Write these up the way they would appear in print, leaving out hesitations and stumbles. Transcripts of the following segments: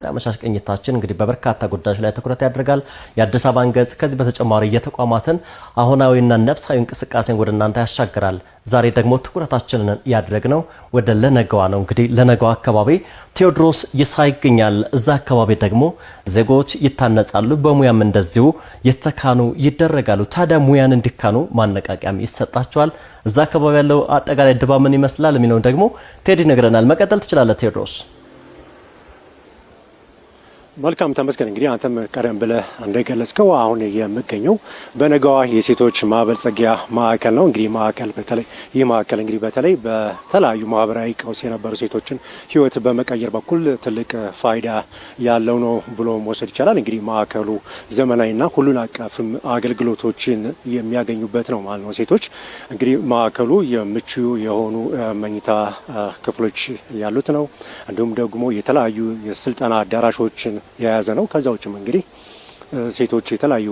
አመሻሽ ቅኝታችን እንግዲህ በበርካታ ጉዳዮች ላይ ትኩረት ያደርጋል። የአዲስ አበባን ገጽ ከዚህ በተጨማሪ የተቋማትን አሁናዊና ነፍሳዊ እንቅስቃሴን ወደ እናንተ ያሻግራል። ዛሬ ደግሞ ትኩረታችንን ያደረግነው ወደ ለነገዋ ነው። እንግዲህ ለነገዋ አካባቢ ቴዎድሮስ ይሳ ይገኛል። እዛ አካባቢ ደግሞ ዜጎች ይታነጻሉ፣ በሙያም እንደዚሁ የተካኑ ይደረጋሉ። ታዲያ ሙያን እንዲካኑ ማነቃቂያም ይሰጣቸዋል። እዛ አካባቢ ያለው አጠቃላይ ድባብ ምን ይመስላል የሚለውን ደግሞ ቴዲ ይነግረናል። መቀጠል ትችላለህ ቴዎድሮስ። መልካም ተመስገን። እንግዲህ አንተም ቀደም ብለህ እንደገለጽከው አሁን የምገኘው በነገዋ የሴቶች ማበልጸጊያ ማዕከል ነው። እንግዲህ ማዕከል በተለይ በተለያዩ ማህበራዊ ቀውስ የነበሩ ሴቶችን ሕይወት በመቀየር በኩል ትልቅ ፋይዳ ያለው ነው ብሎ መውሰድ ይቻላል። እንግዲህ ማዕከሉ ዘመናዊና ሁሉን አቀፍም አገልግሎቶችን የሚያገኙበት ነው ማለት ነው። ሴቶች እንግዲህ ማዕከሉ የምቹ የሆኑ መኝታ ክፍሎች ያሉት ነው። እንዲሁም ደግሞ የተለያዩ የስልጠና አዳራሾችን የያዘ ነው። ከዛ ውጭም እንግዲህ ሴቶች የተለያዩ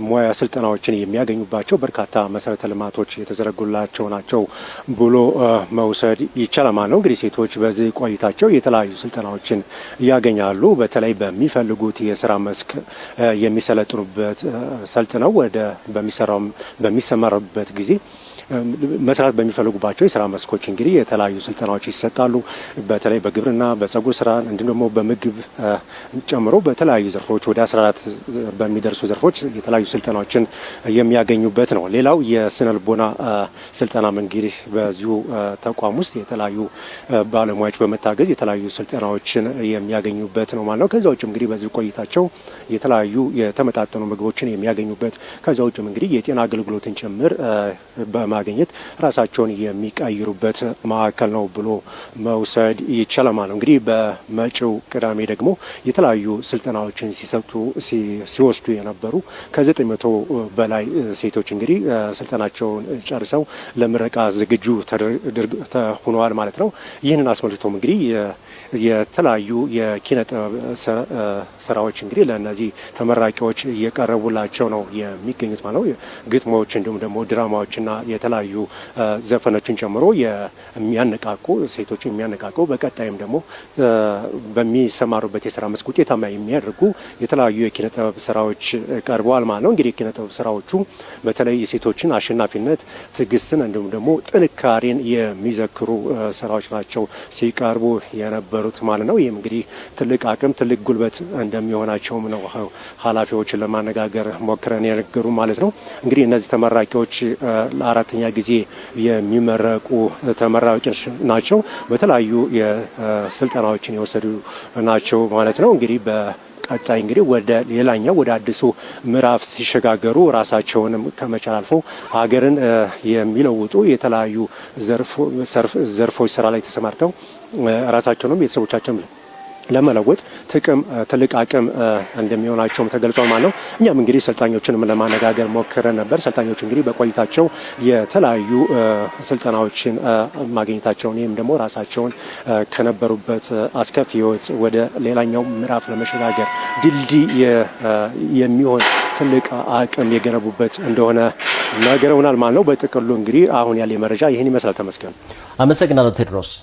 ሙያ ስልጠናዎችን የሚያገኙባቸው በርካታ መሰረተ ልማቶች የተዘረጉላቸው ናቸው ብሎ መውሰድ ይቻላል ማለት ነው። እንግዲህ ሴቶች በዚህ ቆይታቸው የተለያዩ ስልጠናዎችን ያገኛሉ። በተለይ በሚፈልጉት የስራ መስክ የሚሰለጥኑበት ሰልጥነው ወደ በሚሰማሩበት ጊዜ መስራት በሚፈልጉባቸው የስራ መስኮች እንግዲህ የተለያዩ ስልጠናዎች ይሰጣሉ። በተለይ በግብርና፣ በጸጉር ስራ እንዲሁም ደግሞ በምግብ ጨምሮ በተለያዩ ዘርፎች ወደ 14 በሚደርሱ ዘርፎች የተለያዩ ስልጠናዎችን የሚያገኙበት ነው። ሌላው የስነ ልቦና ስልጠና እንግዲህ በዚሁ ተቋም ውስጥ የተለያዩ ባለሙያዎች በመታገዝ የተለያዩ ስልጠናዎችን የሚያገኙበት ነው ማለት ነው። ከዛ ውጭም እንግዲህ በዚህ ቆይታቸው የተለያዩ የተመጣጠኑ ምግቦችን የሚያገኙበት ከዛ ውጭም እንግዲህ የጤና አገልግሎትን ጭምር ማግኘት ራሳቸውን የሚቀይሩበት ማዕከል ነው ብሎ መውሰድ ይቻላል ማለት ነው። እንግዲህ በመጪው ቅዳሜ ደግሞ የተለያዩ ስልጠናዎችን ሲወስዱ የነበሩ ከ900 በላይ ሴቶች እንግዲህ ስልጠናቸውን ጨርሰው ለምረቃ ዝግጁ ሆነዋል ማለት ነው። ይህንን አስመልክቶም እንግዲህ የተለያዩ የኪነ ጥበብ ስራዎች እንግዲህ ለእነዚህ ተመራቂዎች እየቀረቡላቸው ነው የሚገኙት ማለት ነው። ግጥሞች እንዲሁም ደግሞ ድራማዎችና የተለያዩ ዘፈኖችን ጨምሮ የሚያነቃቁ ሴቶችን የሚያነቃቁ በቀጣይም ደግሞ በሚሰማሩበት የስራ መስክ ውጤታማ የሚያደርጉ የተለያዩ የኪነ ጥበብ ስራዎች ቀርበዋል ማለት ነው። እንግዲህ የኪነ ጥበብ ስራዎቹ በተለይ የሴቶችን አሸናፊነት፣ ትዕግስትን እንዲሁም ደግሞ ጥንካሬን የሚዘክሩ ስራዎች ናቸው ሲቀርቡ የነበሩት ማለት ነው። ይህም እንግዲህ ትልቅ አቅም ትልቅ ጉልበት እንደሚሆናቸውም ነው ኃላፊዎችን ለማነጋገር ሞክረን የነገሩ ማለት ነው። እንግዲህ እነዚህ ተመራቂዎች ለአራተኛ ጊዜ የሚመረቁ ተመራቂዎች ናቸው። በተለያዩ የስልጠናዎችን የወሰዱ ናቸው ማለት ነው። እንግዲህ ቀጣይ እንግዲህ ወደ ሌላኛው ወደ አዲሱ ምዕራፍ ሲሸጋገሩ ራሳቸውንም ከመቻል አልፎ ሀገርን የሚለውጡ የተለያዩ ዘርፎች ስራ ላይ ተሰማርተው ራሳቸውንም ቤተሰቦቻቸውን ለመለወጥ ትልቅ አቅም እንደሚሆናቸውም ተገልጿል ማለት ነው። እኛም እንግዲህ ሰልጣኞችንም ለማነጋገር ሞክረን ነበር። ሰልጣኞች እንግዲህ በቆይታቸው የተለያዩ ስልጠናዎችን ማግኘታቸውን ይህም ደግሞ ራሳቸውን ከነበሩበት አስከፊ ሕይወት ወደ ሌላኛው ምዕራፍ ለመሸጋገር ድልድይ የሚሆን ትልቅ አቅም የገነቡበት እንደሆነ ነገረውናል ማለት ነው። በጥቅሉ እንግዲህ አሁን ያለ መረጃ ይህን ይመስላል። ተመስገን። አመሰግናለሁ ቴዎድሮስ።